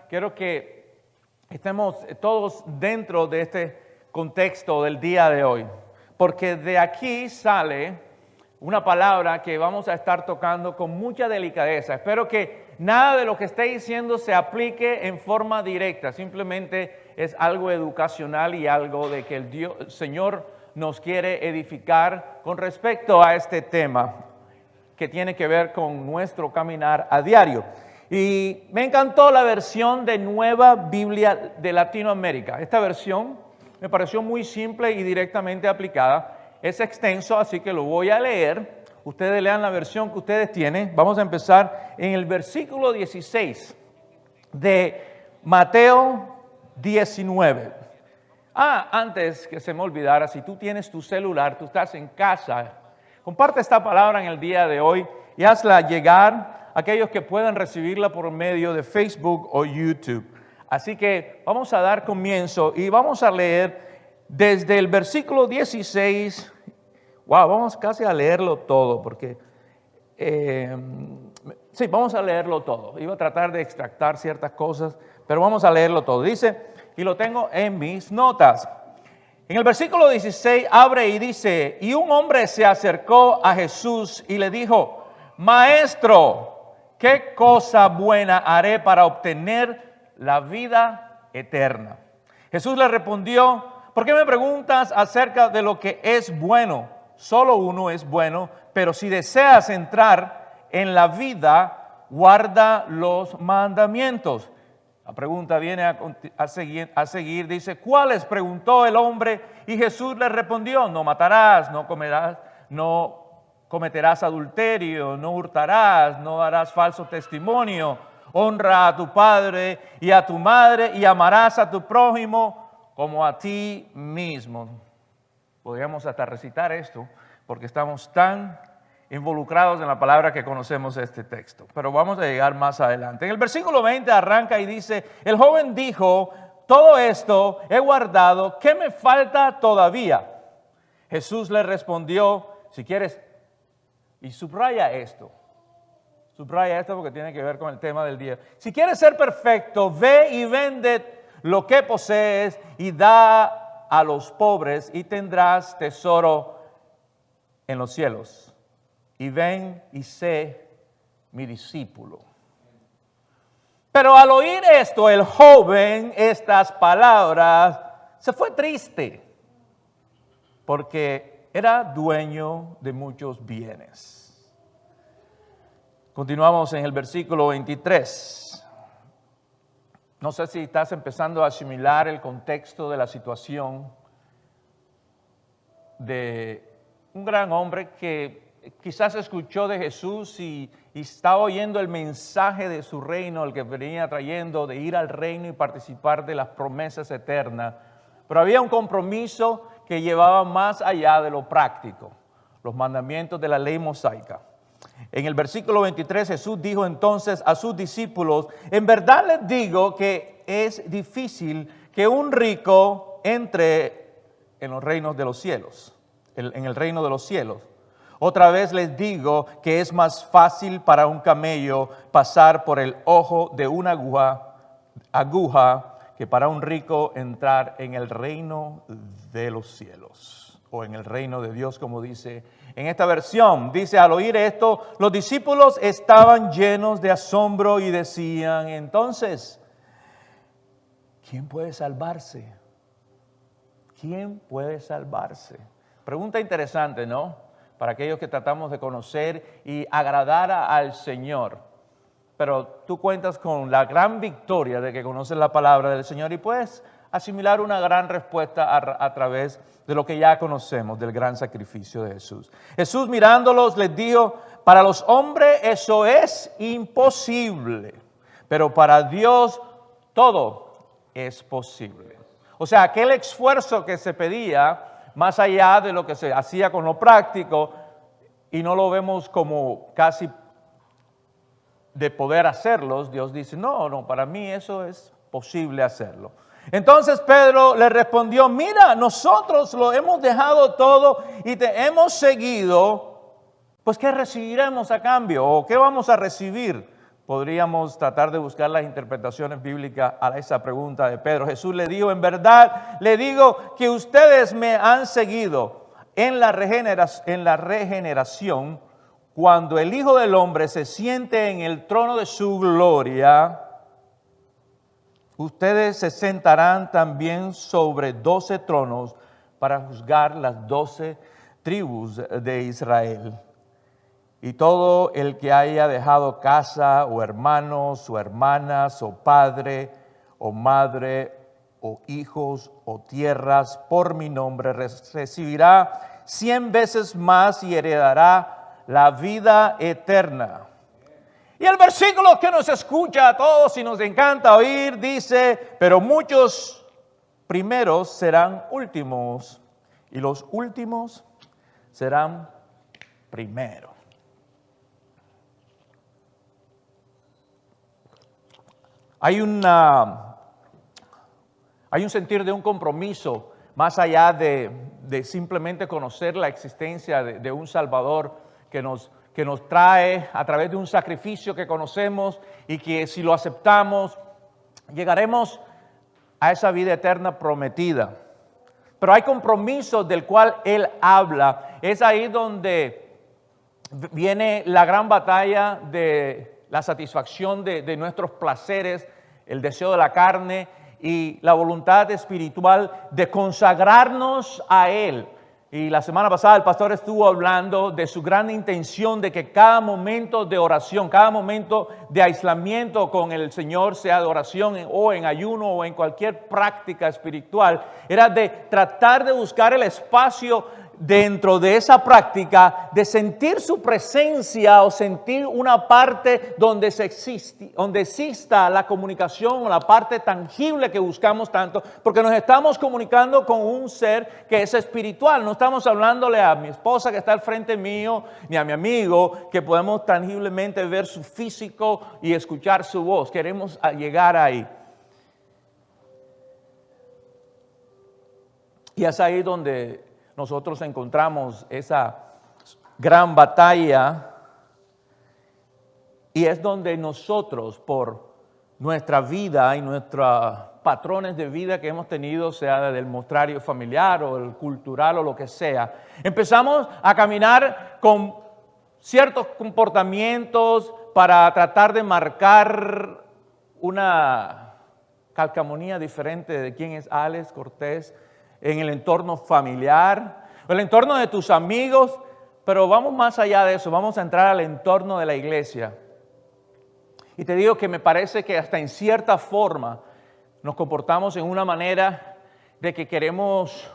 quiero que estemos todos dentro de este contexto del día de hoy, porque de aquí sale una palabra que vamos a estar tocando con mucha delicadeza. Espero que nada de lo que esté diciendo se aplique en forma directa, simplemente es algo educacional y algo de que el Señor nos quiere edificar con respecto a este tema que tiene que ver con nuestro caminar a diario. Y me encantó la versión de Nueva Biblia de Latinoamérica. Esta versión me pareció muy simple y directamente aplicada. Es extenso, así que lo voy a leer. Ustedes lean la versión que ustedes tienen. Vamos a empezar en el versículo 16 de Mateo 19. Antes que se me olvidara, si tú tienes tu celular, tú estás en casa, comparte esta palabra en el día de hoy y hazla llegar a aquellos que puedan recibirla por medio de Facebook o YouTube. Así que vamos a dar comienzo y vamos a leer desde el versículo 16. Vamos casi a leerlo todo porque sí, vamos a leerlo todo. Iba a tratar de extractar ciertas cosas, pero vamos a leerlo todo. Dice, y lo tengo en mis notas. En el versículo 16 abre y dice, y un hombre se acercó a Jesús y le dijo, Maestro, ¿qué cosa buena haré para obtener la vida eterna? Jesús le respondió, ¿por qué me preguntas acerca de lo que es bueno? Solo uno es bueno, pero si deseas entrar en la vida, guarda los mandamientos. La pregunta viene a seguir, dice, ¿cuáles? Preguntó el hombre, y Jesús le respondió, no matarás, no cometerás adulterio, no hurtarás, no darás falso testimonio, honra a tu padre y a tu madre y amarás a tu prójimo como a ti mismo. Podríamos hasta recitar esto porque estamos tan involucrados en la palabra que conocemos este texto. Pero vamos a llegar más adelante. En el versículo 20 arranca y dice, el joven dijo, todo esto he guardado, ¿qué me falta todavía? Jesús le respondió, si quieres, y subraya esto porque tiene que ver con el tema del día. Si quieres ser perfecto, ve y vende lo que posees y da a los pobres y tendrás tesoro en los cielos. Y ven y sé mi discípulo. Pero al oír esto, el joven, estas palabras, se fue triste, porque era dueño de muchos bienes. Continuamos en el versículo 23. No sé si estás empezando a asimilar el contexto de la situación de un gran hombre que quizás escuchó de Jesús y estaba oyendo el mensaje de su reino, el que venía trayendo de ir al reino y participar de las promesas eternas. Pero había un compromiso que llevaba más allá de lo práctico, los mandamientos de la ley mosaica. En el versículo 23 Jesús dijo entonces a sus discípulos, en verdad les digo que es difícil que un rico entre en los reinos de los cielos, en el reino de los cielos. Otra vez les digo que es más fácil para un camello pasar por el ojo de una aguja que para un rico entrar en el reino de los cielos, o en el reino de Dios, como dice en esta versión. Dice, al oír esto, los discípulos estaban llenos de asombro y decían, entonces, ¿quién puede salvarse? ¿Quién puede salvarse? Pregunta interesante, ¿no? Para aquellos que tratamos de conocer y agradar al Señor. Pero tú cuentas con la gran victoria de que conoces la palabra del Señor y puedes asimilar una gran respuesta a través de lo que ya conocemos del gran sacrificio de Jesús. Jesús mirándolos les dijo, para los hombres eso es imposible, pero para Dios todo es posible. O sea, aquel esfuerzo que se pedía, más allá de lo que se hacía con lo práctico, y no lo vemos como casi de poder hacerlos, Dios dice, no, para mí eso es posible hacerlo. Entonces Pedro le respondió, mira, nosotros lo hemos dejado todo y te hemos seguido, pues ¿qué recibiremos a cambio? ¿O qué vamos a recibir podríamos tratar de buscar las interpretaciones bíblicas a esa pregunta de Pedro. Jesús le dijo, en verdad, le digo que ustedes me han seguido en la regeneración, cuando el Hijo del Hombre se siente en el trono de su gloria. Ustedes se sentarán también sobre 12 tronos para juzgar las 12 tribus de Israel. Y todo el que haya dejado casa, o hermanos, o hermanas, o padre, o madre, o hijos, o tierras, por mi nombre, recibirá 100 veces más y heredará la vida eterna. Y el versículo que nos escucha a todos y nos encanta oír dice, pero muchos primeros serán últimos, y los últimos serán primeros. Hay un sentir de un compromiso más allá de simplemente conocer la existencia de un Salvador que nos trae a través de un sacrificio que conocemos y que si lo aceptamos llegaremos a esa vida eterna prometida. Pero hay compromisos del cual Él habla. Es ahí donde viene la gran batalla de la satisfacción de nuestros placeres, el deseo de la carne y la voluntad espiritual de consagrarnos a Él. Y la semana pasada el pastor estuvo hablando de su gran intención de que cada momento de oración, cada momento de aislamiento con el Señor, sea de oración o en ayuno o en cualquier práctica espiritual, era de tratar de buscar el espacio dentro de esa práctica, de sentir su presencia o sentir una parte donde exista la comunicación, la parte tangible que buscamos tanto, porque nos estamos comunicando con un ser que es espiritual. No estamos hablándole a mi esposa que está al frente mío, ni a mi amigo que podemos tangiblemente ver su físico y escuchar su voz. Queremos llegar ahí. Y es ahí donde nosotros encontramos esa gran batalla, y es donde nosotros, por nuestra vida y nuestros patrones de vida que hemos tenido, sea del mostrario familiar o el cultural o lo que sea, empezamos a caminar con ciertos comportamientos para tratar de marcar una calcamonía diferente de quién es Alex Cortés en el entorno familiar, el entorno de tus amigos, pero vamos más allá de eso, vamos a entrar al entorno de la iglesia. Y te digo que me parece que hasta en cierta forma nos comportamos en una manera de que queremos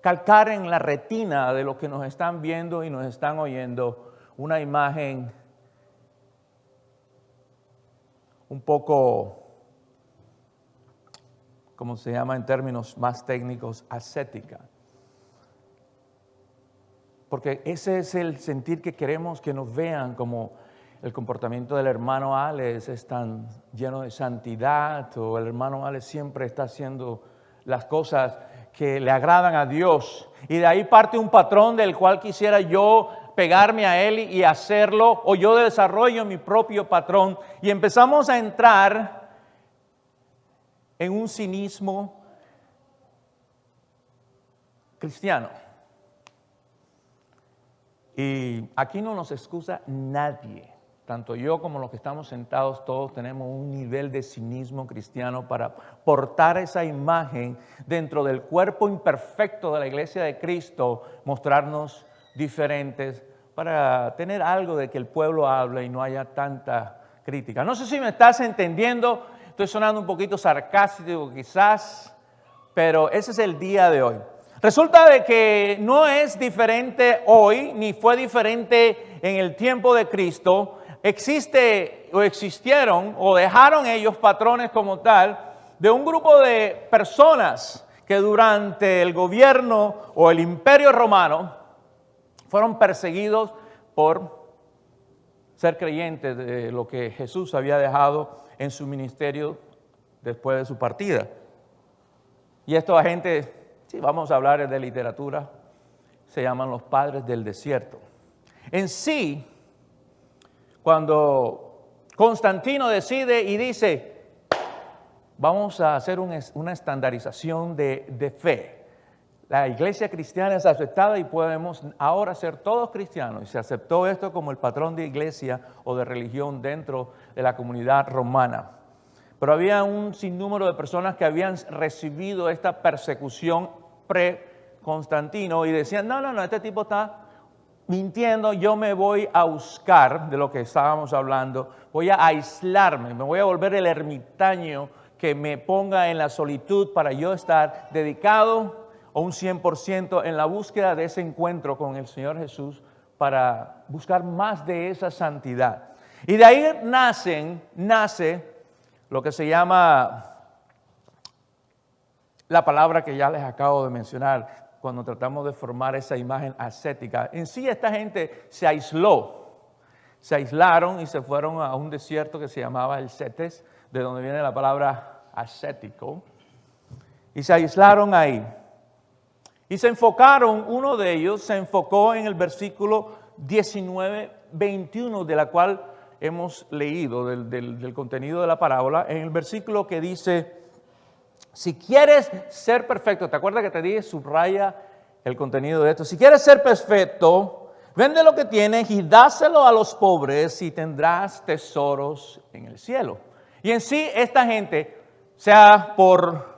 calcar en la retina de los que nos están viendo y nos están oyendo una imagen un poco, como se llama en términos más técnicos, ascética. Porque ese es el sentir que queremos que nos vean, como el comportamiento del hermano Alex es tan lleno de santidad, o el hermano Alex siempre está haciendo las cosas que le agradan a Dios. Y de ahí parte un patrón del cual quisiera yo pegarme a él y hacerlo, o yo desarrollo mi propio patrón. Y empezamos a entrar en un cinismo cristiano. Y aquí no nos excusa nadie, tanto yo como los que estamos sentados, todos tenemos un nivel de cinismo cristiano para portar esa imagen dentro del cuerpo imperfecto de la iglesia de Cristo, mostrarnos diferentes, para tener algo de que el pueblo hable y no haya tanta crítica. No sé si me estás entendiendo. Estoy sonando un poquito sarcástico quizás, pero ese es el día de hoy. Resulta de que no es diferente hoy, ni fue diferente en el tiempo de Cristo. Existe o existieron o dejaron ellos patrones como tal de un grupo de personas que durante el gobierno o el Imperio Romano fueron perseguidos por ser creyentes de lo que Jesús había dejado en su ministerio después de su partida. Y esta gente, si vamos a hablar de literatura, se llaman los padres del desierto. En sí, cuando Constantino decide y dice, vamos a hacer una estandarización de fe. La iglesia cristiana es aceptada y podemos ahora ser todos cristianos. Y se aceptó esto como el patrón de iglesia o de religión dentro de la comunidad romana. Pero había un sinnúmero de personas que habían recibido esta persecución pre-Constantino y decían, no, este tipo está mintiendo, yo me voy a buscar, de lo que estábamos hablando, voy a aislarme, me voy a volver el ermitaño que me ponga en la solitud para yo estar dedicado o un 100% en la búsqueda de ese encuentro con el Señor Jesús para buscar más de esa santidad. Y de ahí nace lo que se llama la palabra que ya les acabo de mencionar cuando tratamos de formar esa imagen ascética. En sí esta gente se aislaron y se fueron a un desierto que se llamaba el Cetes, de donde viene la palabra ascético, y se aislaron ahí. Y se enfocaron, uno de ellos se enfocó en el versículo 19-21, de la cual hemos leído, del contenido de la parábola, en el versículo que dice, si quieres ser perfecto, ¿te acuerdas que te dije, subraya el contenido de esto? Si quieres ser perfecto, vende lo que tienes y dáselo a los pobres y tendrás tesoros en el cielo. Y en sí, esta gente, sea por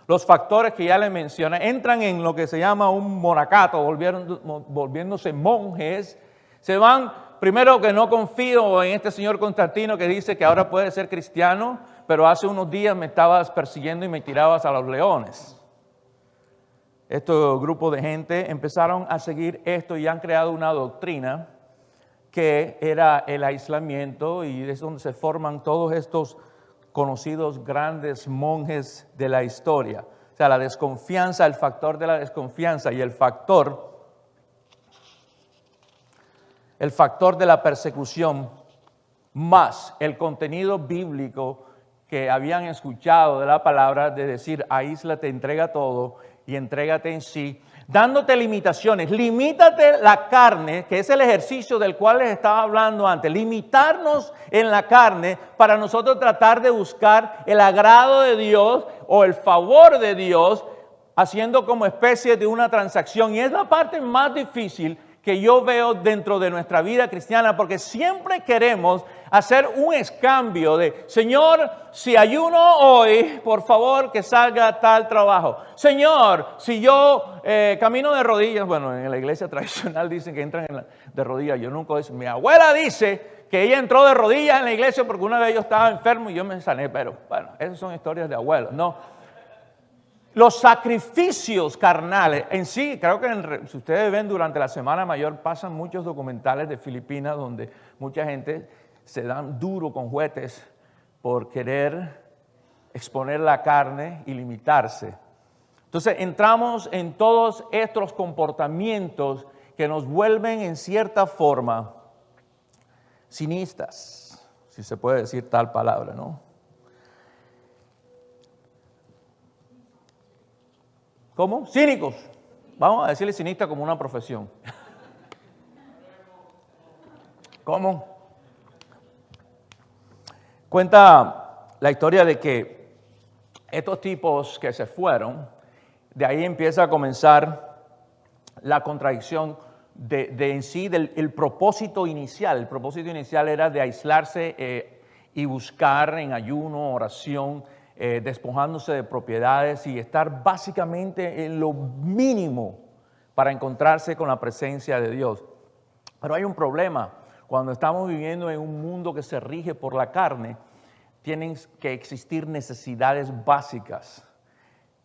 los factores que ya les mencioné, entran en lo que se llama un monacato, volviéndose monjes. Se van, primero que no confío en este señor Constantino que dice que ahora puede ser cristiano, pero hace unos días me estabas persiguiendo y me tirabas a los leones. Este grupo de gente empezaron a seguir esto y han creado una doctrina que era el aislamiento, y es donde se forman todos estos conocidos grandes monjes de la historia. O sea, la desconfianza, el factor de la desconfianza y el factor de la persecución, más el contenido bíblico que habían escuchado de la palabra de decir, aíslate, entrega todo y entrégate en sí, dándote limitaciones. Limítate la carne, que es el ejercicio del cual les estaba hablando antes. Limitarnos en la carne para nosotros tratar de buscar el agrado de Dios o el favor de Dios, haciendo como especie de una transacción. Y es la parte más difícil que yo veo dentro de nuestra vida cristiana, porque siempre queremos hacer un escambio de, Señor, si ayuno hoy, por favor que salga tal trabajo. Señor, si yo camino de rodillas, bueno, en la iglesia tradicional dicen que entran de rodillas, yo nunca digo, mi abuela dice que ella entró de rodillas en la iglesia porque una vez yo estaba enfermo y yo me sané, pero bueno, esas son historias de abuelos, no. Los sacrificios carnales, en sí, creo que si ustedes ven durante la Semana Mayor, pasan muchos documentales de Filipinas donde mucha gente se dan duro con juguetes por querer exponer la carne y limitarse. Entonces entramos en todos estos comportamientos que nos vuelven en cierta forma cinistas, si se puede decir tal palabra, ¿no? ¿Cómo? Cínicos. Vamos a decirle cinista como una profesión. ¿Cómo? Cuenta la historia de que estos tipos que se fueron, de ahí empieza a comenzar la contradicción de en sí del propósito inicial. El propósito inicial era de aislarse y buscar en ayuno, oración, despojándose de propiedades y estar básicamente en lo mínimo para encontrarse con la presencia de Dios. Pero hay un problema. Cuando estamos viviendo en un mundo que se rige por la carne, tienen que existir necesidades básicas.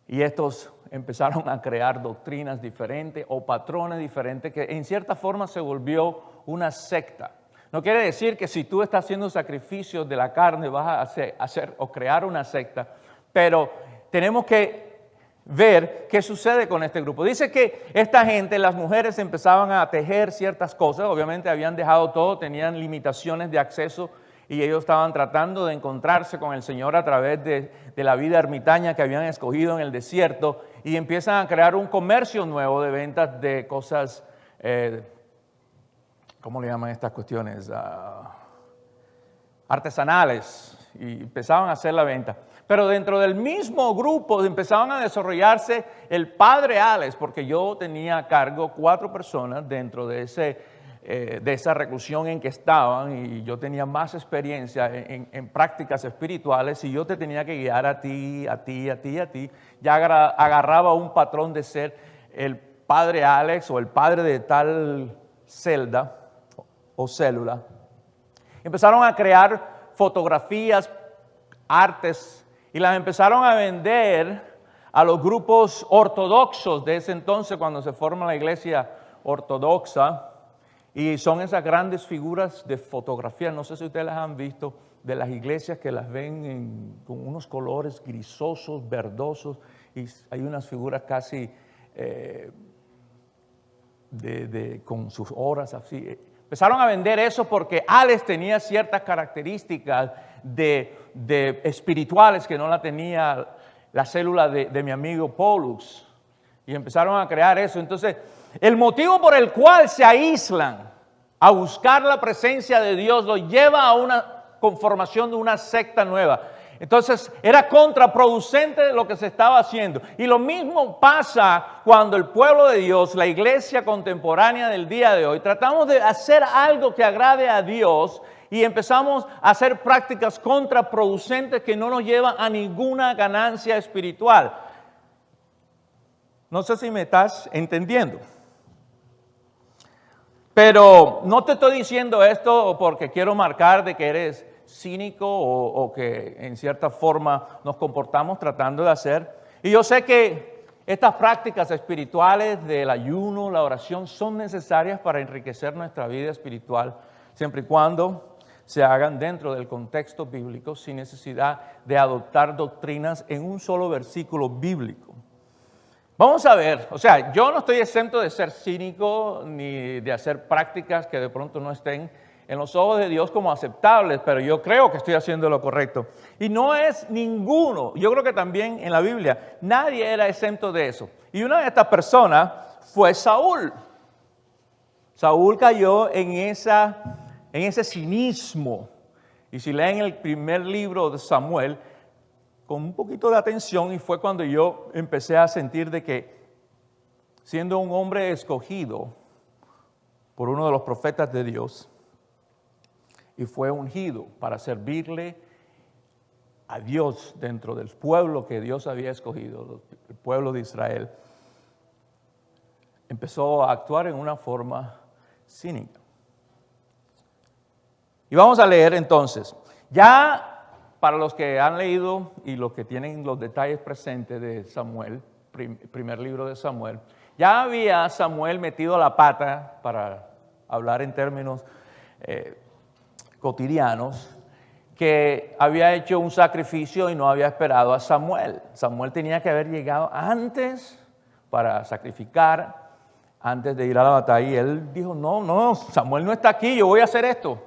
Y estos empezaron a crear doctrinas diferentes o patrones diferentes que en cierta forma se volvió una secta. No quiere decir que si tú estás haciendo sacrificios de la carne vas a hacer o crear una secta, pero tenemos que ver qué sucede con este grupo. Dice que esta gente, las mujeres empezaban a tejer ciertas cosas, obviamente habían dejado todo, tenían limitaciones de acceso y ellos estaban tratando de encontrarse con el Señor a través de la vida ermitaña que habían escogido en el desierto y empiezan a crear un comercio nuevo de ventas de cosas, ¿cómo le llaman estas cuestiones? artesanales y empezaban a hacer la venta. Pero dentro del mismo grupo empezaban a desarrollarse el padre Alex, porque yo tenía a cargo 4 personas dentro de esa reclusión en que estaban, y yo tenía más experiencia en prácticas espirituales, y yo te tenía que guiar a ti. Ya agarraba un patrón de ser el padre Alex o el padre de tal celda o célula. Empezaron a crear fotografías, artes, y las empezaron a vender a los grupos ortodoxos de ese entonces, cuando se forma la iglesia ortodoxa. Y son esas grandes figuras de fotografía, no sé si ustedes las han visto, de las iglesias que las ven con unos colores grisosos, verdosos, y hay unas figuras casi con sus horas así. Empezaron a vender eso porque Alex tenía ciertas características de espirituales que no la tenía la célula de mi amigo Pollux. Y empezaron a crear eso. Entonces, el motivo por el cual se aíslan a buscar la presencia de Dios los lleva a una conformación de una secta nueva. Entonces, era contraproducente lo que se estaba haciendo. Y lo mismo pasa cuando el pueblo de Dios, la iglesia contemporánea del día de hoy, tratamos de hacer algo que agrade a Dios y empezamos a hacer prácticas contraproducentes que no nos llevan a ninguna ganancia espiritual. No sé si me estás entendiendo. Pero no te estoy diciendo esto porque quiero marcar de que eres cínico o que en cierta forma nos comportamos tratando de hacer. Y yo sé que estas prácticas espirituales del ayuno, la oración, son necesarias para enriquecer nuestra vida espiritual, siempre y cuando se hagan dentro del contexto bíblico, sin necesidad de adoptar doctrinas en un solo versículo bíblico. Vamos a ver, o sea, yo no estoy exento de ser cínico ni de hacer prácticas que de pronto no estén en los ojos de Dios como aceptables, pero yo creo que estoy haciendo lo correcto. Y no es ninguno, yo creo que también en la Biblia, nadie era exento de eso. Y una de estas personas fue Saúl. Saúl cayó en ese cinismo. Y si leen el primer libro de Samuel, con un poquito de atención, y fue cuando yo empecé a sentir de que, siendo un hombre escogido por uno de los profetas de Dios, y fue ungido para servirle a Dios dentro del pueblo que Dios había escogido, el pueblo de Israel, empezó a actuar en una forma cínica. Y vamos a leer entonces, ya para los que han leído y los que tienen los detalles presentes de Samuel, primer libro de Samuel, ya había Samuel metido la pata, para hablar en términos cotidianos, que había hecho un sacrificio y no había esperado a Samuel. Samuel tenía que haber llegado antes para sacrificar, antes de ir a la batalla, y él dijo, no, Samuel no está aquí, yo voy a hacer esto.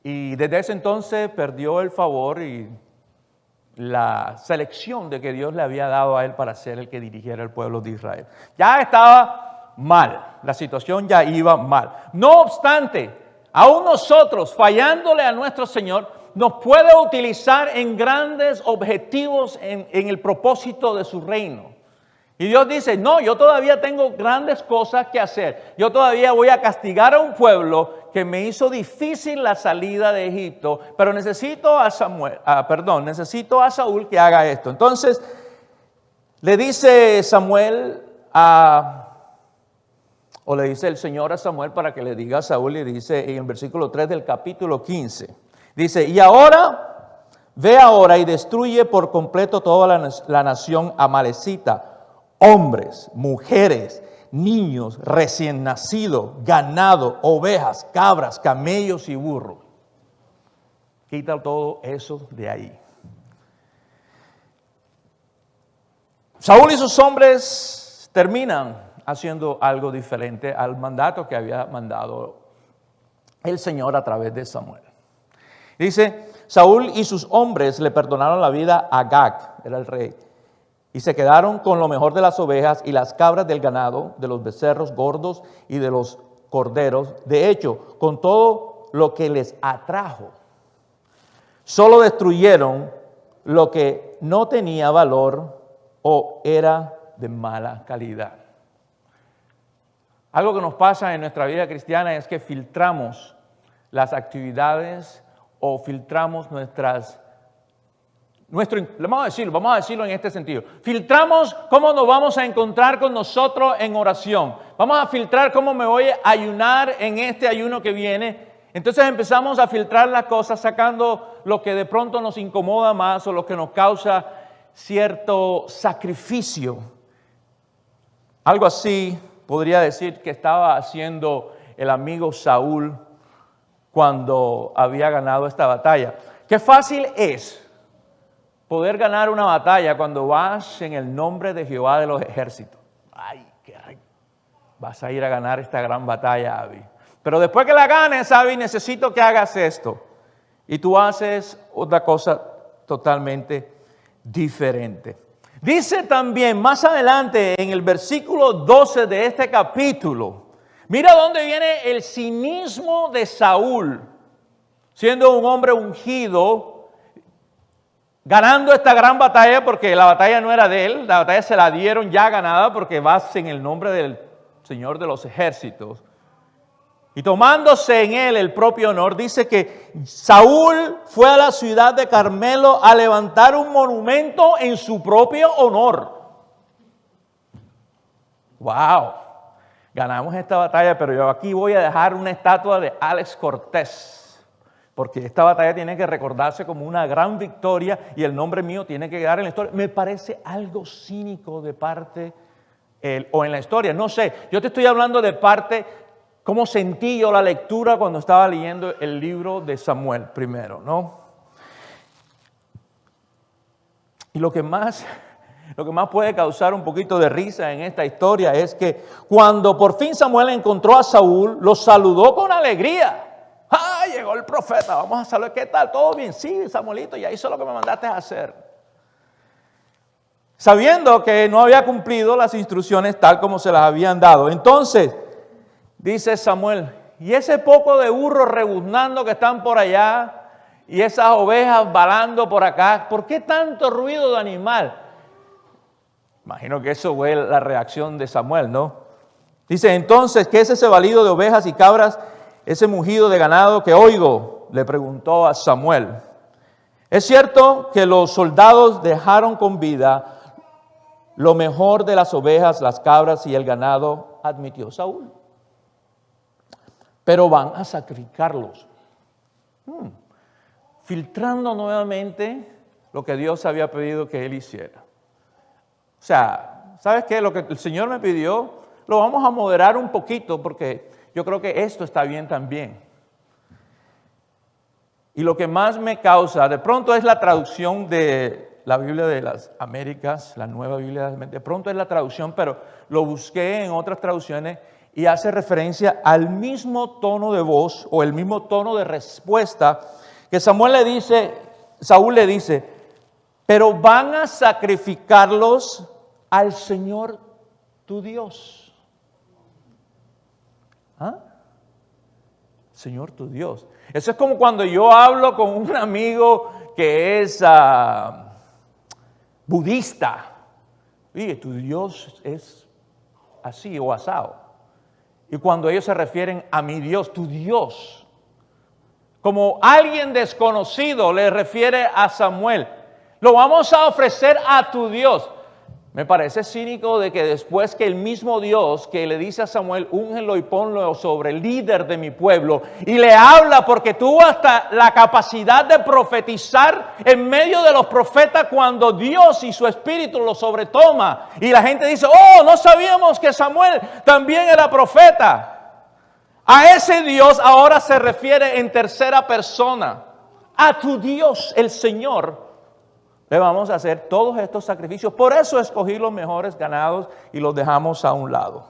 Y desde ese entonces perdió el favor y la selección de que Dios le había dado a él para ser el que dirigiera el pueblo de Israel. Ya estaba mal, la situación ya iba mal. No obstante, aún nosotros, fallándole a nuestro Señor, nos puede utilizar en grandes objetivos en el propósito de su reino. Y Dios dice, no, yo todavía tengo grandes cosas que hacer. Yo todavía voy a castigar a un pueblo que me hizo difícil la salida de Egipto, pero necesito a Saúl que haga esto. Entonces, le dice le dice el Señor a Samuel para que le diga a Saúl, le dice en el versículo 3 del capítulo 15, dice, y ahora, ve ahora y destruye por completo toda la nación amalecita, hombres, mujeres, niños, recién nacidos, ganado, ovejas, cabras, camellos y burros. Quita todo eso de ahí. Saúl y sus hombres terminan haciendo algo diferente al mandato que había mandado el Señor a través de Samuel. Dice, Saúl y sus hombres le perdonaron la vida a Agag, era el rey, y se quedaron con lo mejor de las ovejas y las cabras del ganado, de los becerros gordos y de los corderos. De hecho, con todo lo que les atrajo. Solo destruyeron lo que no tenía valor o era de mala calidad. Algo que nos pasa en nuestra vida cristiana es que filtramos las actividades o filtramos vamos a decirlo en este sentido. Filtramos cómo nos vamos a encontrar con nosotros en oración. Vamos a filtrar cómo me voy a ayunar en este ayuno que viene. Entonces empezamos a filtrar las cosas sacando lo que de pronto nos incomoda más o lo que nos causa cierto sacrificio. Algo así podría decir que estaba haciendo el amigo Saúl cuando había ganado esta batalla. Qué fácil es poder ganar una batalla cuando vas en el nombre de Jehová de los ejércitos. Ay, qué rico. Vas a ir a ganar esta gran batalla, Abby. Pero después que la ganes, Abby, necesito que hagas esto. Y tú haces otra cosa totalmente diferente. Dice también más adelante en el versículo 12 de este capítulo, mira dónde viene el cinismo de Saúl, siendo un hombre ungido, ganando esta gran batalla, porque la batalla no era de él, la batalla se la dieron ya ganada porque vas en el nombre del Señor de los ejércitos. Y tomándose en él el propio honor, dice que Saúl fue a la ciudad de Carmelo a levantar un monumento en su propio honor. ¡Wow! Ganamos esta batalla, pero yo aquí voy a dejar una estatua de Alex Cortés, porque esta batalla tiene que recordarse como una gran victoria y el nombre mío tiene que quedar en la historia. Me parece algo cínico de parte, o en la historia, no sé. Yo te estoy hablando de parte, cómo sentí yo la lectura cuando estaba leyendo el libro de Samuel primero, ¿no? Y lo que más puede causar un poquito de risa en esta historia es que cuando por fin Samuel encontró a Saúl, lo saludó con alegría. ¡Ah, llegó el profeta! Vamos a saludar. ¿Qué tal? ¿Todo bien? Sí, Samuelito, ya hizo lo que me mandaste a hacer. Sabiendo que no había cumplido las instrucciones tal como se las habían dado. Entonces, dice Samuel, y ese poco de burros rebuznando que están por allá y esas ovejas balando por acá, ¿por qué tanto ruido de animal? Imagino que eso fue la reacción de Samuel, ¿no? Dice, entonces, ¿qué es ese balido de ovejas y cabras, ese mugido de ganado que oigo? Le preguntó a Samuel. Es cierto que los soldados dejaron con vida lo mejor de las ovejas, las cabras y el ganado, admitió Saúl. Pero van a sacrificarlos. Filtrando nuevamente lo que Dios había pedido que él hiciera. O sea, ¿sabes qué? Lo que el Señor me pidió, lo vamos a moderar un poquito porque yo creo que esto está bien también. Y lo que más me causa, de pronto es la traducción de la Biblia de las Américas, la nueva Biblia de pronto es la traducción, pero lo busqué en otras traducciones y hace referencia al mismo tono de voz o el mismo tono de respuesta que Saúl le dice, pero van a sacrificarlos al Señor tu Dios. ¿Ah? Señor tu Dios. Eso es como cuando yo hablo con un amigo que es budista. Oye, tu Dios es así o asado. Y cuando ellos se refieren a mi Dios, tu Dios, como alguien desconocido le refiere a Samuel, lo vamos a ofrecer a tu Dios. Me parece cínico de que después que el mismo Dios que le dice a Samuel, úngelo y ponlo sobre el líder de mi pueblo, y le habla porque tuvo hasta la capacidad de profetizar en medio de los profetas cuando Dios y su espíritu lo sobretoma. Y la gente dice, oh, no sabíamos que Samuel también era profeta. A ese Dios ahora se refiere en tercera persona. A tu Dios, el Señor, le vamos a hacer todos estos sacrificios. Por eso escogí los mejores ganados y los dejamos a un lado.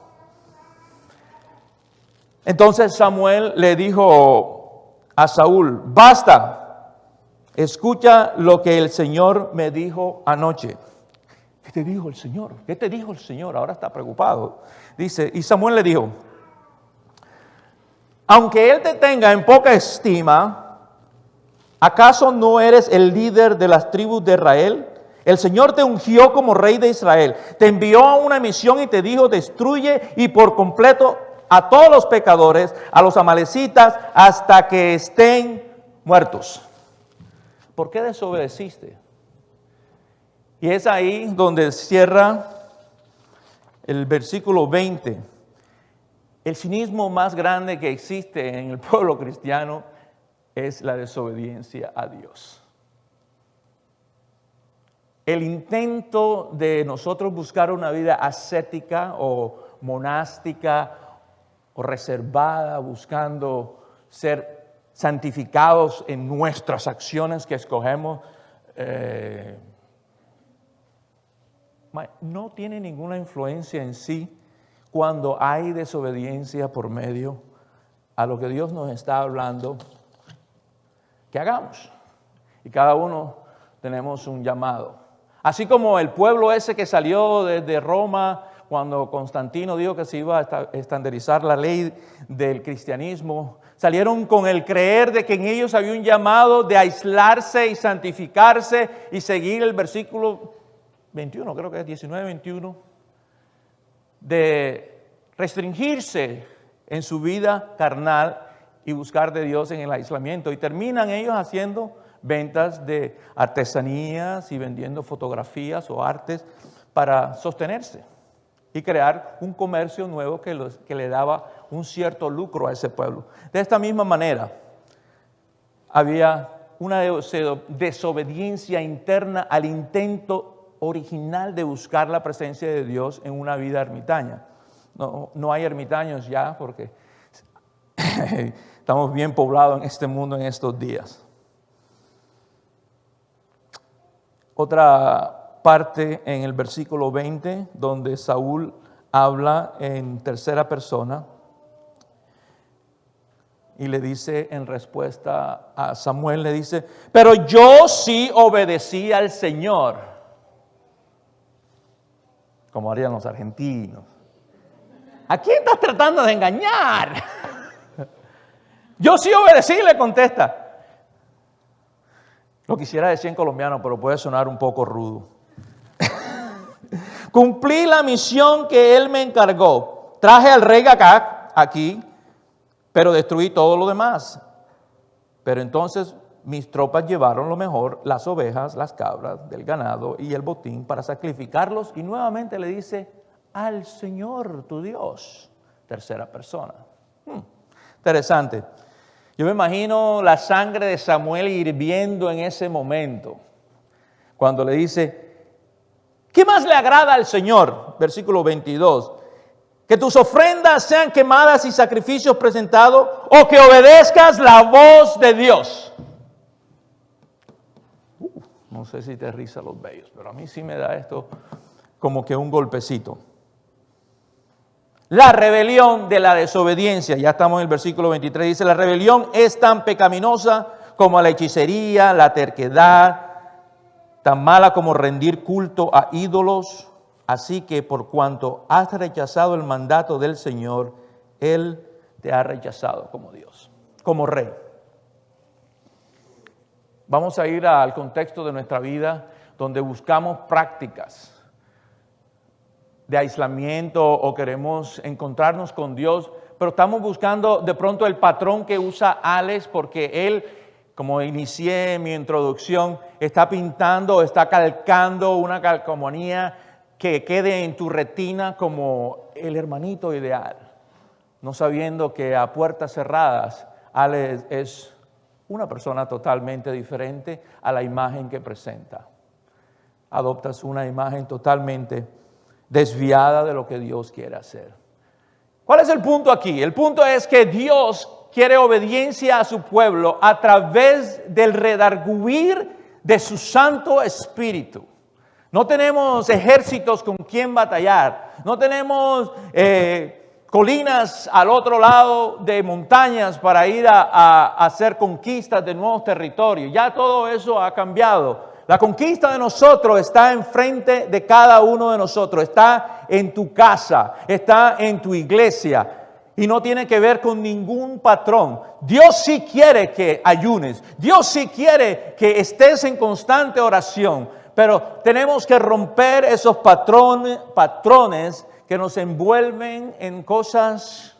Entonces Samuel le dijo a Saúl, basta, escucha lo que el Señor me dijo anoche. ¿Qué te dijo el Señor? ¿Qué te dijo el Señor? Ahora está preocupado. Dice, y Samuel le dijo, aunque Él te tenga en poca estima, ¿Acaso no eres el líder de las tribus de Israel? El Señor te ungió como rey de Israel. Te envió a una misión y te dijo, destruye y por completo a todos los pecadores, a los amalecitas, hasta que estén muertos. ¿Por qué desobedeciste? Y es ahí donde cierra el versículo 20. El cinismo más grande que existe en el pueblo cristiano es la desobediencia a Dios. El intento de nosotros buscar una vida ascética o monástica o reservada, buscando ser santificados en nuestras acciones que escogemos, no tiene ninguna influencia en sí cuando hay desobediencia por medio a lo que Dios nos está hablando que hagamos. Y cada uno tenemos un llamado. Así como el pueblo ese que salió desde Roma cuando Constantino dijo que se iba a estandarizar la ley del cristianismo, salieron con el creer de que en ellos había un llamado de aislarse y santificarse y seguir el versículo 21, creo que es 19-21, de restringirse en su vida carnal y buscar de Dios en el aislamiento. Y terminan ellos haciendo ventas de artesanías y vendiendo fotografías o artes para sostenerse y crear un comercio nuevo que le daba un cierto lucro a ese pueblo. De esta misma manera, había una desobediencia interna al intento original de buscar la presencia de Dios en una vida ermitaña. No hay ermitaños ya porque estamos bien poblados en este mundo en estos días. Otra parte en el versículo 20, donde Saúl habla en tercera persona y le dice en respuesta a Samuel, le dice, pero yo sí obedecí al Señor, como harían los argentinos. ¿A quién estás tratando de engañar? Yo sí obedecí, le contesta. Lo quisiera decir en colombiano, pero puede sonar un poco rudo. Cumplí la misión que él me encargó. Traje al rey Agag aquí, pero destruí todo lo demás. Pero entonces mis tropas llevaron lo mejor, las ovejas, las cabras, del ganado y el botín para sacrificarlos. Y nuevamente le dice, al Señor tu Dios. Tercera persona. Interesante. Yo me imagino la sangre de Samuel hirviendo en ese momento, cuando le dice, ¿qué más le agrada al Señor? Versículo 22, que tus ofrendas sean quemadas y sacrificios presentados, o que obedezcas la voz de Dios. No sé si te riza los vellos, pero a mí sí me da esto como que un golpecito. La rebelión de la desobediencia, ya estamos en el versículo 23, dice, la rebelión es tan pecaminosa como la hechicería, la terquedad, tan mala como rendir culto a ídolos. Así que por cuanto has rechazado el mandato del Señor, Él te ha rechazado como Dios, como Rey. Vamos a ir al contexto de nuestra vida donde buscamos prácticas de aislamiento o queremos encontrarnos con Dios, pero estamos buscando de pronto el patrón que usa Alex, porque él, como inicié en mi introducción, está pintando, está calcando una calcomanía que quede en tu retina como el hermanito ideal, no sabiendo que a puertas cerradas Alex es una persona totalmente diferente a la imagen que presenta. Adoptas una imagen totalmente desviada de lo que Dios quiere hacer. ¿Cuál es el punto aquí? El punto es que Dios quiere obediencia a su pueblo a través del redarguir de su Santo Espíritu. No tenemos ejércitos con quien batallar. No tenemos colinas al otro lado de montañas para ir a hacer conquistas de nuevos territorios. Ya todo eso ha cambiado. La conquista de nosotros está enfrente de cada uno de nosotros, está en tu casa, está en tu iglesia. Y no tiene que ver con ningún patrón. Dios sí quiere que ayunes. Dios sí quiere que estés en constante oración. Pero tenemos que romper esos patrones que nos envuelven en cosas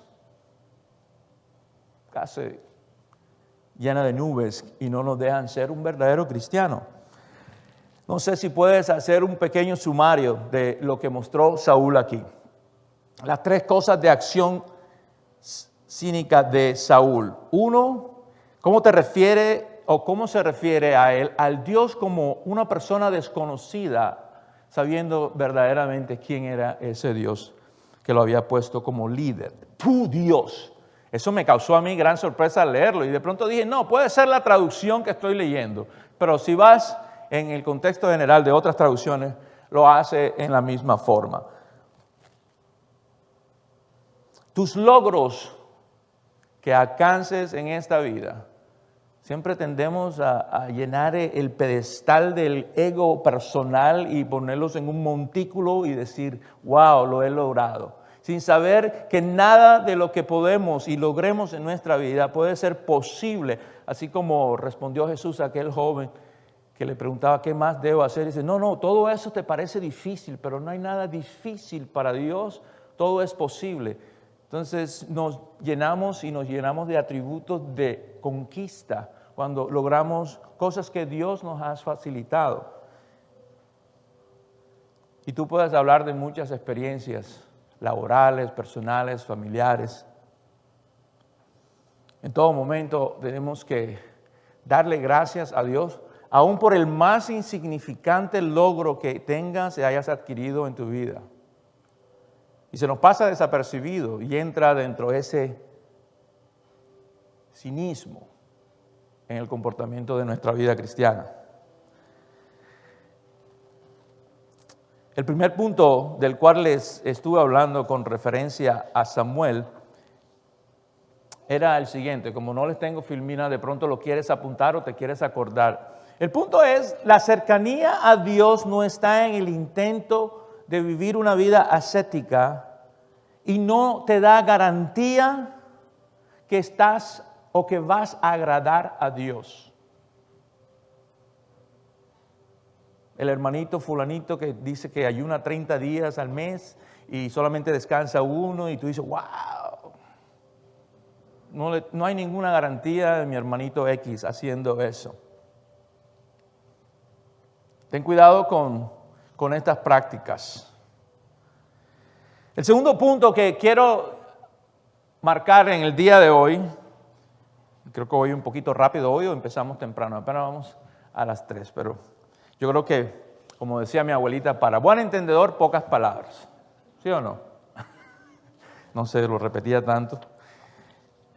casi llenas de nubes y no nos dejan ser un verdadero cristiano. No sé si puedes hacer un pequeño sumario de lo que mostró Saúl aquí. Las 3 cosas de acción cínica de Saúl. 1, ¿cómo te refiere o cómo se refiere a él, al Dios como una persona desconocida, sabiendo verdaderamente quién era ese Dios que lo había puesto como líder? Tu Dios. Eso me causó a mí gran sorpresa al leerlo y de pronto dije, no, puede ser la traducción que estoy leyendo, pero si vas en el contexto general de otras traducciones, lo hace en la misma forma. Tus logros que alcances en esta vida, siempre tendemos a llenar el pedestal del ego personal y ponerlos en un montículo y decir, wow, lo he logrado. Sin saber que nada de lo que podemos y logremos en nuestra vida puede ser posible. Así como respondió Jesús a aquel joven que le preguntaba, ¿qué más debo hacer? Y dice, no, todo eso te parece difícil, pero no hay nada difícil para Dios, todo es posible. Entonces nos llenamos de atributos de conquista cuando logramos cosas que Dios nos ha facilitado. Y tú puedes hablar de muchas experiencias laborales, personales, familiares. En todo momento tenemos que darle gracias a Dios, aún por el más insignificante logro que tengas y hayas adquirido en tu vida. Y se nos pasa desapercibido y entra dentro de ese cinismo en el comportamiento de nuestra vida cristiana. El primer punto del cual les estuve hablando con referencia a Samuel era el siguiente. Como no les tengo filmina, de pronto lo quieres apuntar o te quieres acordar. El punto es, la cercanía a Dios no está en el intento de vivir una vida ascética y no te da garantía que estás o que vas a agradar a Dios. El hermanito fulanito que dice que ayuna 30 días al mes y solamente descansa uno y tú dices, wow, no hay ninguna garantía de mi hermanito X haciendo eso. Ten cuidado con estas prácticas. El segundo punto que quiero marcar en el día de hoy, creo que voy un poquito rápido hoy o empezamos temprano, apenas vamos a las 3, pero yo creo que, como decía mi abuelita, para buen entendedor, pocas palabras. ¿Sí o no? No sé, lo repetía tanto.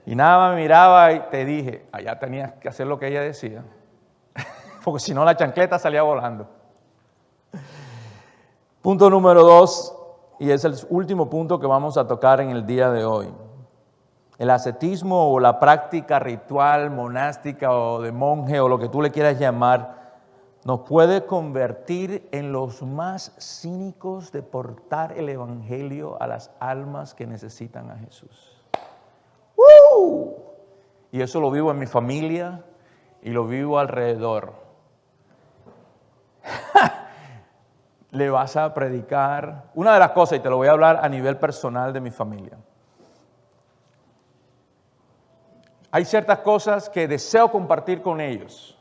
Y nada más me miraba y te dije, allá tenías que hacer lo que ella decía. Porque si no la chancleta salía volando. Punto número 2, y es el último punto que vamos a tocar en el día de hoy. El ascetismo o la práctica ritual, monástica o de monje o lo que tú le quieras llamar, nos puede convertir en los más cínicos de portar el evangelio a las almas que necesitan a Jesús. Y eso lo vivo en mi familia y lo vivo alrededor. Le vas a predicar. Una de las cosas, y te lo voy a hablar a nivel personal de mi familia. Hay ciertas cosas que deseo compartir con ellos,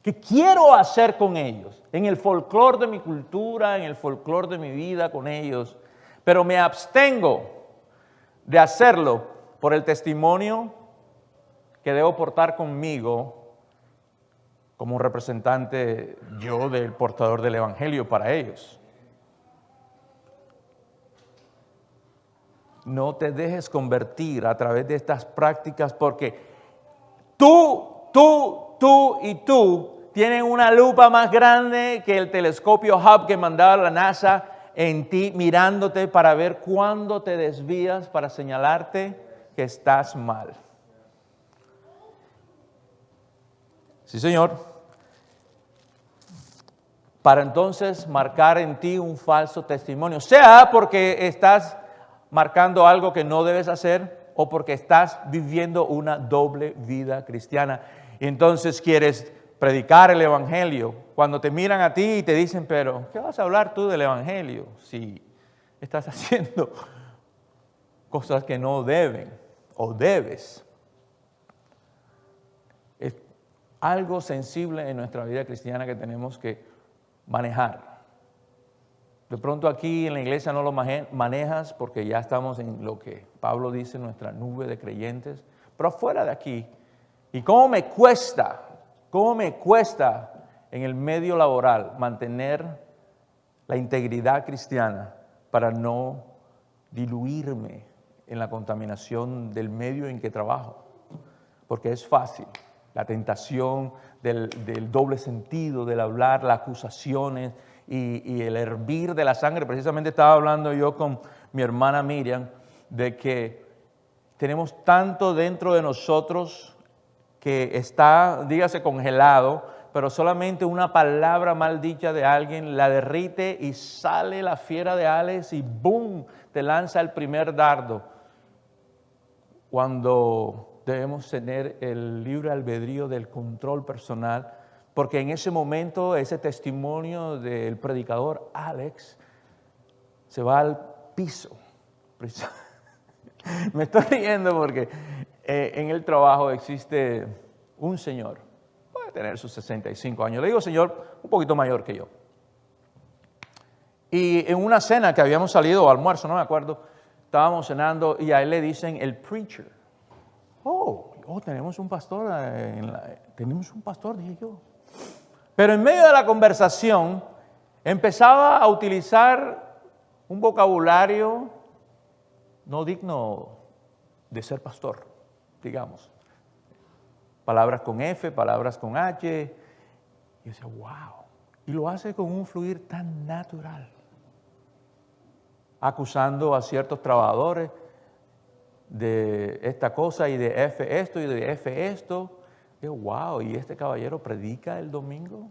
que quiero hacer con ellos, en el folclore de mi cultura, en el folclore de mi vida con ellos, pero me abstengo de hacerlo por el testimonio que debo portar conmigo como representante yo del portador del evangelio para ellos. No te dejes convertir a través de estas prácticas porque tú tienen una lupa más grande que el telescopio Hubble que mandaba la NASA en ti, mirándote para ver cuándo te desvías, para señalarte que estás mal. Sí, Señor. Para entonces marcar en ti un falso testimonio, sea porque estás marcando algo que no debes hacer o porque estás viviendo una doble vida cristiana. Y entonces quieres predicar el evangelio. Cuando te miran a ti y te dicen, pero ¿qué vas a hablar tú del evangelio si estás haciendo cosas que no deben o debes? Es algo sensible en nuestra vida cristiana que tenemos que manejar. De pronto aquí en la iglesia no lo manejas porque ya estamos en lo que Pablo dice, nuestra nube de creyentes, pero afuera de aquí. ¿Y cómo me cuesta en el medio laboral mantener la integridad cristiana para no diluirme en la contaminación del medio en que trabajo? Porque es fácil, la tentación del doble sentido, del hablar, las acusaciones y el hervir de la sangre. Precisamente estaba hablando yo con mi hermana Miriam de que tenemos tanto dentro de nosotros que está, dígase, congelado, pero solamente una palabra mal dicha de alguien la derrite y sale la fiera de Alex y ¡boom!, te lanza el primer dardo. Cuando debemos tener el libre albedrío del control personal, porque en ese momento ese testimonio del predicador Alex se va al piso. Me estoy riendo porque en el trabajo existe un señor, puede tener sus 65 años, le digo señor, un poquito mayor que yo. Y en una cena que habíamos salido, o almuerzo, no me acuerdo, estábamos cenando y a él le dicen el preacher. Oh, tenemos un pastor, dije yo. Pero en medio de la conversación empezaba a utilizar un vocabulario no digno de ser pastor, digamos. Palabras con F, palabras con H. Y yo decía, wow. Y lo hace con un fluir tan natural. Acusando a ciertos trabajadores de esta cosa y de F esto y de F esto. Yo, wow, ¿y este caballero predica el domingo?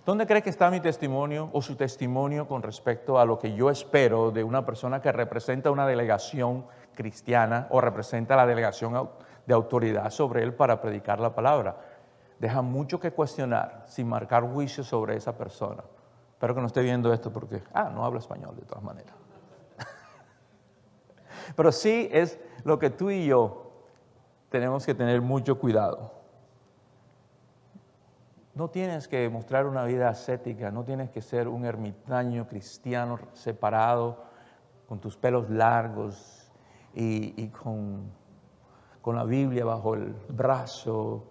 ¿Dónde cree que está mi testimonio o su testimonio con respecto a lo que yo espero de una persona que representa una delegación cristiana o representa la delegación de autoridad sobre él para predicar la palabra? Deja mucho que cuestionar sin marcar juicio sobre esa persona. Espero que no esté viendo esto porque, no habla español de todas maneras. Pero sí es lo que tú y yo tenemos que tener mucho cuidado. No tienes que mostrar una vida ascética, no tienes que ser un ermitaño cristiano separado, con tus pelos largos y con la Biblia bajo el brazo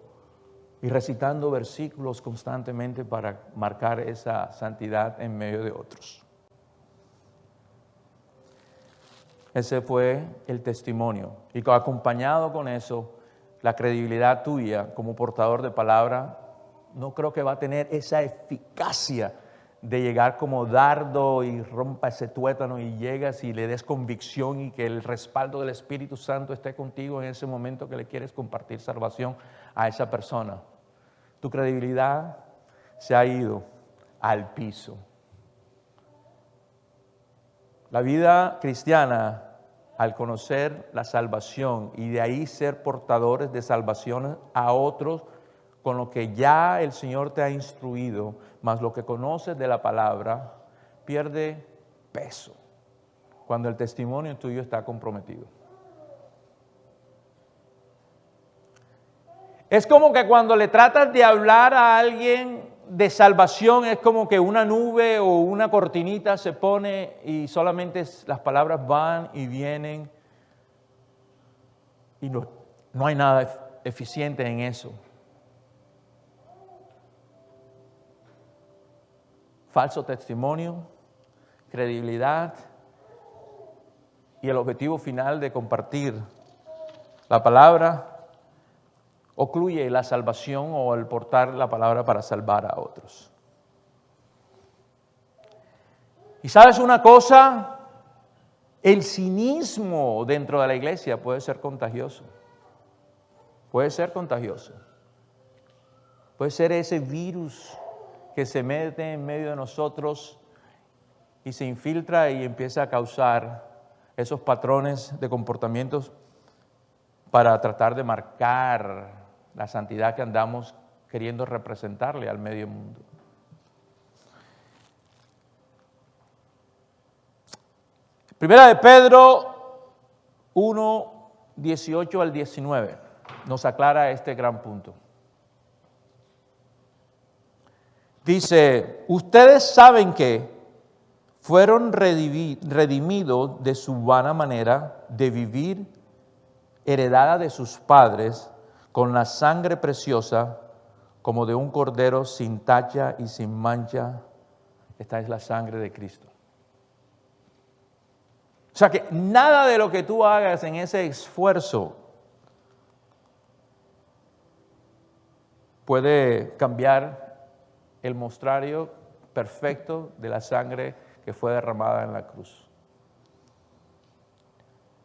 y recitando versículos constantemente para marcar esa santidad en medio de otros. Ese fue el testimonio. Y acompañado con eso, la credibilidad tuya como portador de palabra, no creo que va a tener esa eficacia de llegar como dardo y rompa ese tuétano y llegas y le des convicción y que el respaldo del Espíritu Santo esté contigo en ese momento que le quieres compartir salvación a esa persona. Tu credibilidad se ha ido al piso. La vida cristiana, al conocer la salvación y de ahí ser portadores de salvación a otros, con lo que ya el Señor te ha instruido, más lo que conoces de la palabra, pierde peso cuando el testimonio tuyo está comprometido. Es como que cuando le tratas de hablar a alguien de salvación, es como que una nube o una cortinita se pone y solamente las palabras van y vienen y no hay nada eficiente en eso. Falso testimonio, credibilidad y el objetivo final de compartir la palabra ocluye la salvación o el portar la palabra para salvar a otros. Y sabes una cosa, el cinismo dentro de la iglesia puede ser contagioso. Puede ser contagioso. Puede ser ese virus que se mete en medio de nosotros y se infiltra y empieza a causar esos patrones de comportamientos para tratar de marcar la santidad que andamos queriendo representarle al medio mundo. Primera de Pedro 1, 18 al 19 nos aclara este gran punto. Dice, ustedes saben que fueron redimidos de su vana manera de vivir, heredada de sus padres, con la sangre preciosa, como de un cordero sin tacha y sin mancha. Esta es la sangre de Cristo. O sea que nada de lo que tú hagas en ese esfuerzo puede cambiar el mostrario perfecto de la sangre que fue derramada en la cruz.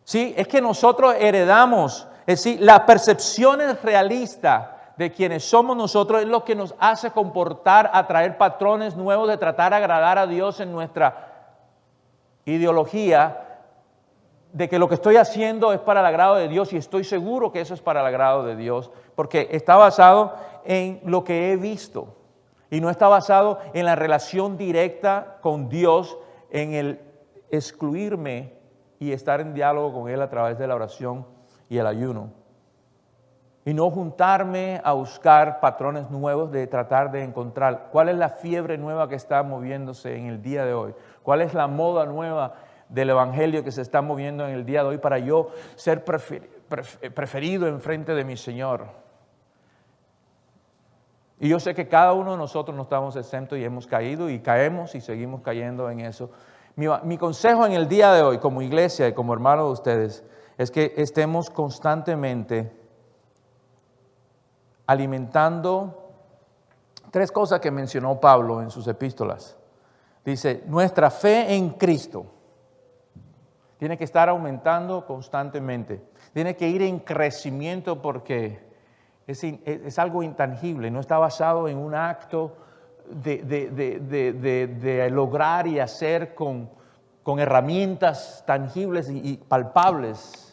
Sí, es que nosotros heredamos, es decir, la percepción realista de quienes somos nosotros es lo que nos hace comportar, atraer patrones nuevos de tratar de agradar a Dios en nuestra ideología de que lo que estoy haciendo es para el agrado de Dios, y estoy seguro que eso es para el agrado de Dios, porque está basado en lo que he visto y no está basado en la relación directa con Dios, en el excluirme y estar en diálogo con Él a través de la oración y el ayuno. Y no juntarme a buscar patrones nuevos de tratar de encontrar cuál es la fiebre nueva que está moviéndose en el día de hoy, cuál es la moda nueva del evangelio que se está moviendo en el día de hoy para yo ser preferido en frente de mi Señor. Y yo sé que cada uno de nosotros no estamos exentos y hemos caído y caemos y seguimos cayendo en eso. Mi consejo en el día de hoy como iglesia y como hermano de ustedes es que estemos constantemente alimentando tres cosas que mencionó Pablo en sus epístolas. Dice, nuestra fe en Cristo tiene que estar aumentando constantemente. Tiene que ir en crecimiento porque es algo intangible, no está basado en un acto de lograr y hacer con herramientas tangibles y palpables.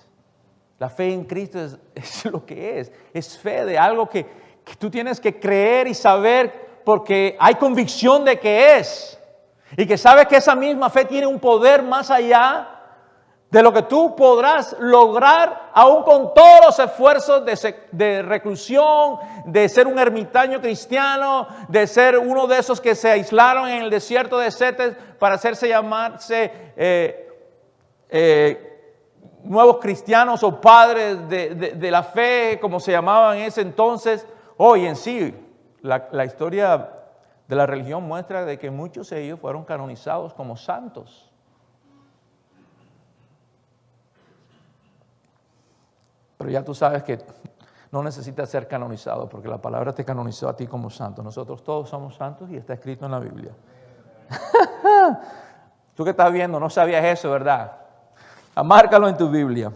La fe en Cristo es lo que es fe de algo que tú tienes que creer y saber porque hay convicción de que es. Y que sabes que esa misma fe tiene un poder más allá de lo que tú podrás lograr aún con todos los esfuerzos de reclusión, de ser un ermitaño cristiano, de ser uno de esos que se aislaron en el desierto de Cetes para hacerse llamarse nuevos cristianos o padres de la fe, como se llamaban en ese entonces. Hoy en sí, la historia de la religión muestra de que muchos de ellos fueron canonizados como santos. Pero ya tú sabes que no necesitas ser canonizado porque la palabra te canonizó a ti como santo. Nosotros todos somos santos y está escrito en la Biblia. Tú que estás viendo, no sabías eso, ¿verdad? Márcalo en tu Biblia.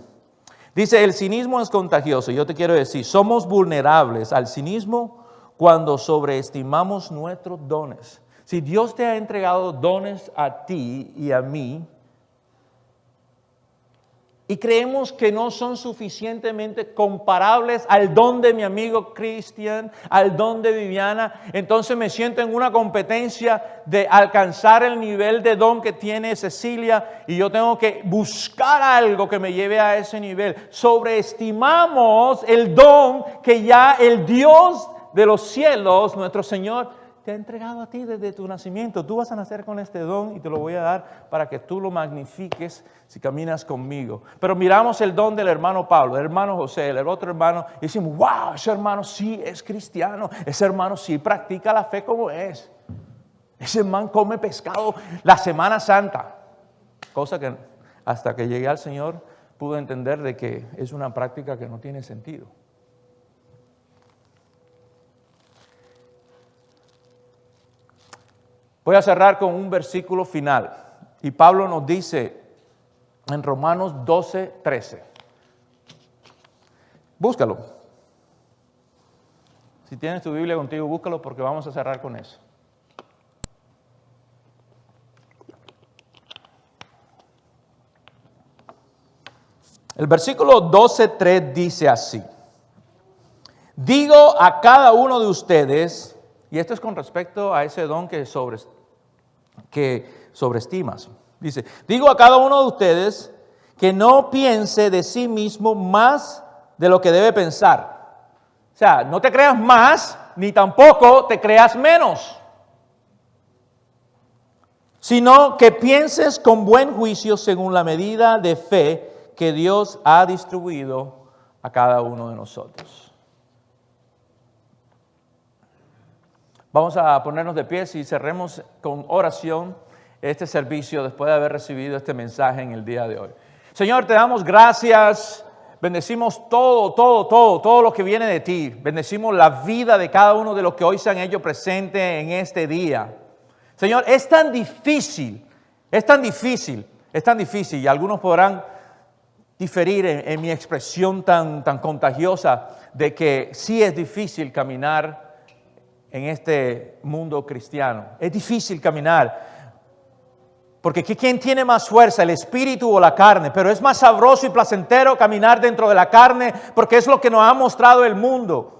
Dice, el cinismo es contagioso. Yo te quiero decir, somos vulnerables al cinismo cuando sobreestimamos nuestros dones. Si Dios te ha entregado dones a ti y a mí, y creemos que no son suficientemente comparables al don de mi amigo Cristian, al don de Viviana, entonces me siento en una competencia de alcanzar el nivel de don que tiene Cecilia y yo tengo que buscar algo que me lleve a ese nivel. Sobreestimamos el don que ya el Dios de los cielos, nuestro Señor, te ha entregado a ti desde tu nacimiento. Tú vas a nacer con este don y te lo voy a dar para que tú lo magnifiques si caminas conmigo. Pero miramos el don del hermano Pablo, el hermano José, el otro hermano, y decimos, wow, ese hermano sí es cristiano, ese hermano sí practica la fe como es. Ese hermano come pescado la Semana Santa. Cosa que hasta que llegué al Señor pude entender de que es una práctica que no tiene sentido. Voy a cerrar con un versículo final. Y Pablo nos dice en Romanos 12:13. Búscalo. Si tienes tu Biblia contigo, búscalo porque vamos a cerrar con eso. El versículo 12:3 dice así: digo a cada uno de ustedes, y esto es con respecto a ese don que sobreestimas. Dice, digo a cada uno de ustedes que no piense de sí mismo más de lo que debe pensar. O sea, no te creas más, ni tampoco te creas menos, sino que pienses con buen juicio según la medida de fe que Dios ha distribuido a cada uno de nosotros. Vamos a ponernos de pie y cerremos con oración este servicio después de haber recibido este mensaje en el día de hoy. Señor, te damos gracias, bendecimos todo lo que viene de ti, bendecimos la vida de cada uno de los que hoy se han hecho presentes en este día. Señor, es tan difícil, y algunos podrán diferir en mi expresión tan contagiosa de que sí es difícil caminar en este mundo cristiano. Es difícil caminar, porque ¿quién tiene más fuerza, el espíritu o la carne? Pero es más sabroso y placentero caminar dentro de la carne, porque es lo que nos ha mostrado el mundo.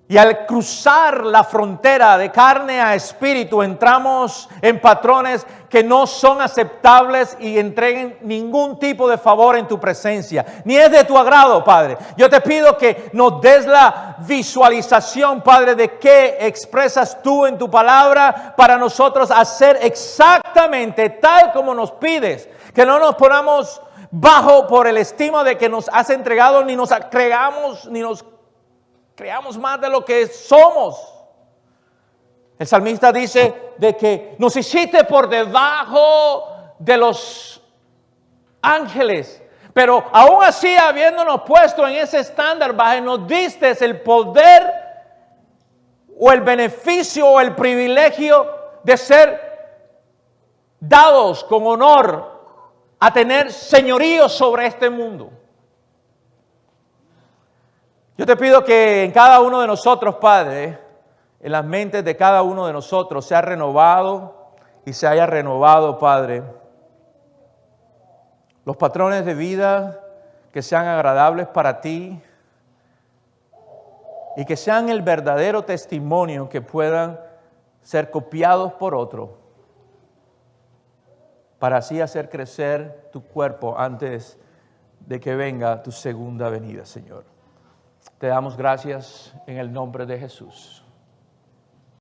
Y al cruzar la frontera de carne a espíritu, entramos en patrones que no son aceptables y entreguen ningún tipo de favor en tu presencia. Ni es de tu agrado, Padre. Yo te pido que nos des la visualización, Padre, de qué expresas tú en tu palabra para nosotros hacer exactamente tal como nos pides. Que no nos ponamos bajo por el estima de que nos has entregado, ni nos creamos más de lo que somos. El salmista dice de que nos hiciste por debajo de los ángeles, pero aún así, habiéndonos puesto en ese estándar bajo, nos diste el poder o el beneficio o el privilegio de ser dados con honor a tener señorío sobre este mundo. Yo te pido que en cada uno de nosotros, Padre, en las mentes de cada uno de nosotros se ha renovado y se haya renovado, Padre, los patrones de vida que sean agradables para ti y que sean el verdadero testimonio que puedan ser copiados por otro, para así hacer crecer tu cuerpo antes de que venga tu segunda venida, Señor. Te damos gracias en el nombre de Jesús.